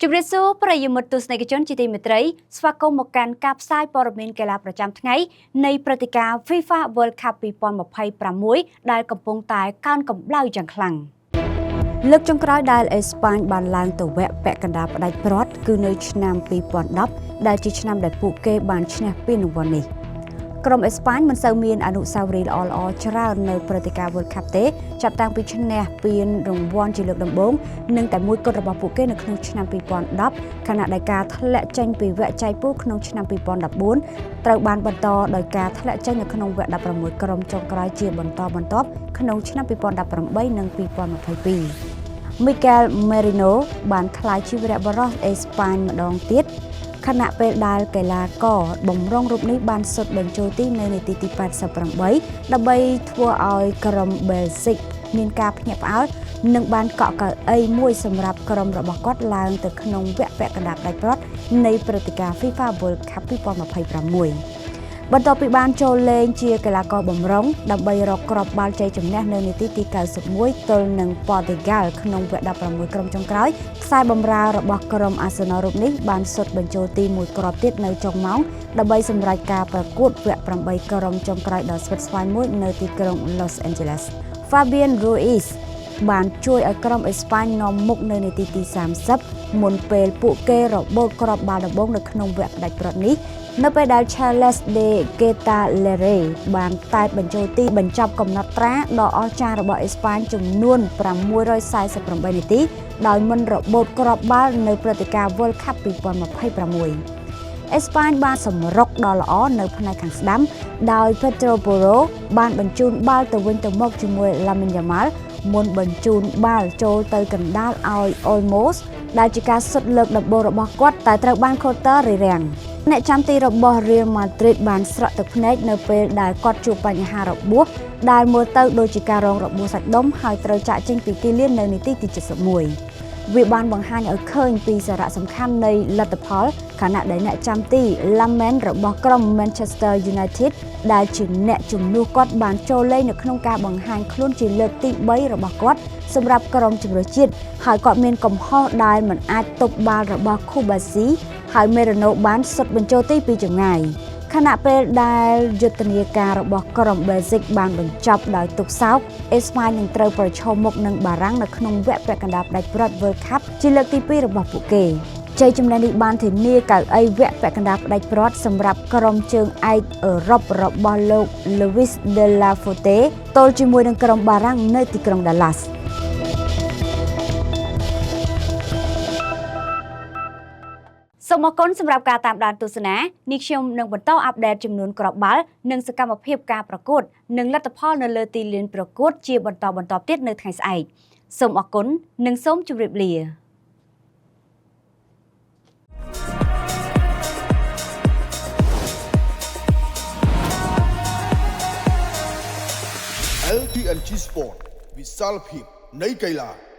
ជំរាបសួរប្រិយមិត្តទស្សនិកជនជាទីមេត្រីស្វាគមន៍មកកាន់ការផ្សាយព័ត៌មានកីឡាប្រចាំថ្ងៃនៃព្រឹត្តិការណ៍ FIFA World Cup 2026ដែលកំពុងតែកើនកម្ដៅយ៉ាងខ្លាំងលើកចុងក្រោយដែលអេស្ប៉ាញបានឡើងទៅវគ្គពាក់កណ្ដាលផ្ដាច់ព្រ័ត្រគឺនៅឆ្នាំ2010ដែលជាឆ្នាំដែលពួកគេបានឈ្នះពានរង្វាន់នេះក្រុមអេស្ប៉ាញមិនសូវមានអនុស្សាវរីយ៍ល្អៗច្រើននៅព្រឹត្តិការណ៍ World Cup ទេចាប់តាំងពីឈ្នះពានរង្វាន់ជាលើកដំបូងនិងតែមួយគត់របស់ពួកគេនៅក្នុងឆ្នាំ2010ខណៈដែលការធ្លាក់ចេញពីវគ្គចែកពូជក្នុងឆ្នាំ2014ត្រូវបានបន្តដោយការធ្លាក់ចេញនៅក្នុងវគ្គ16ក្រុមចុងក្រោយជាបន្តបន្ទាប់ក្នុងឆ្នាំ2018និង2022 Mikel Merino បានក្លាយជាវីរបុរសអេស្ប៉ាញម្ដងទៀតខណៈពេលដែលកីឡាករបំរុងរូបនេះបានសុទ្ធបញ្ចូលទីនៅនាទី88ដើម្បីធ្វើឲ្យក្រុមបែលហ្សិកមានការភ្ញាក់ផ្អើលនិងបានកក់កៅអីមួយសម្រាប់ក្រុមរបស់គាត់ឡើងទៅក្នុងវគ្គពាក់កណ្ដាលផ្ដាច់ព្រ័ត្រនៃព្រឹត្តិការណ៍ FIFA World Cup 2026បន្ទាប់ពីបានចូលលេងជាកីឡាករបំរុងដើម្បីរកគ្រាប់បាល់ជ័យជំនះនៅនាទីទី91ទល់នឹងប៉ូទុយហ្គាល់ក្នុងវគ្គ16ក្រុមចុងក្រោយខ្សែបម្រើរបស់ក្រុមអាស៊េណលរូបនេះបានសុទ្ធបញ្ចូលទីមួយគ្រាប់ទៀតនៅចុងម៉ោងដើម្បីសម្រេចការប្រកួតវគ្គ8ក្រុមចុងក្រោយដ៏ស្វិតស្វាញមួយនៅទីក្រុង Los Angeles Fabian Ruiz បានជួយឲ្យក្រុមអេស្ប៉ាញនាំមុខនៅនាទីទី30មុនពេលពួកគេរបូតគ្រាប់បាល់ដំបូងនៅក្នុងវគ្គផ្ដាច់ព្រ័ត្រនេះនៅពេលដែល Charles de Ketelaere បានតែតបញ្ចូលទីបញ្ចប់កំណត់ត្រាដ៏អស្ចារ្យរបស់អេស្ប៉ាញចំនួន648នាទីដោយមិនរបូតគ្រាប់បាល់នៅព្រឹត្តិការណ៍ World Cup 2026អេស្ប៉ាញបានសម្រុកដ៏ល្អនៅផ្នែកខាងស្ដាំដោយ Pedro Porro បានបញ្ជូនបាល់ទៅវិញទៅមកជាមួយ Lamine Yamal មុនបញ្ជូនបាល់ចូលទៅកណ្ដាលឲ្យ Olmos ដែលជាការសុទ្ធលើកដំបូងរបស់គាត់តែត្រូវបាន Coulter រារាំងអ្នកចាំទីរបស់ Real Madrid បានស្រក់ទឹកភ្នែកនៅពេលដែលគាត់ជួបបញ្ហារបួសដែលមើលទៅដូចជាការរងរបួសសាច់ដុំហើយត្រូវចាក់ចេញពីទីលាននៅនាទីទី71វាបានបង្ហាញឲ្យឃើញពីសារៈសំខាន់នៃលទ្ធផលខណៈដែលអ្នកចាំទី Lamine របស់ក្រុម Manchester United ដែលជាអ្នកជំនួសគាត់បានចូលលេងនៅក្នុងការបង្ហាញខ្លួនជាលើកទី3របស់គាត់សម្រាប់ក្រុមជម្រើសជាតិហើយគាត់មានកំហុសដែលមិនអាចទប់បាល់របស់ Kubasi ហើយ Merino បានសុទ្ធបញ្ចូលទីពីចម្ងាយខណៈពេលដែលយុទ្ធនាការរបស់ក្រុម Basic បានបញ្ចប់ដោយទុកសោកអេស្ប៉ាញនឹងត្រូវប្រឈមមុខនឹងបារាំងនៅក្នុងវគ្គពាក់កណ្ដាលផ្ដាច់ព្រ័ត្រ World Cup ជាលើកទី2របស់ពួកគេជ័យជំនះនេះបានធានាកៅអីវគ្គពាក់កណ្ដាលផ្ដាច់ព្រ័ត្រសម្រាប់ក្រុមជើងឯកអឺរ៉ុបរបស់លោក Luis de la Fuente ទល់ជាមួយនឹងក្រុមបារាំងនៅទីក្រុង Dallasសូមអរគុណសម្រាប់ការតាមដានទស្សនានេះខ្ញុំនឹងបន្តអាប់ដេតចំនួនគ្រាប់បាល់និងសកម្មភាពការប្រកួតនិងលទ្ធផលនៅលើទីលានប្រកួតជាបន្តទៀតនៅថ្ងៃស្អែកសូមអរគុណនិងសូមជម្រាបលា LTNG Sport វិសាលភាពនៃកីឡា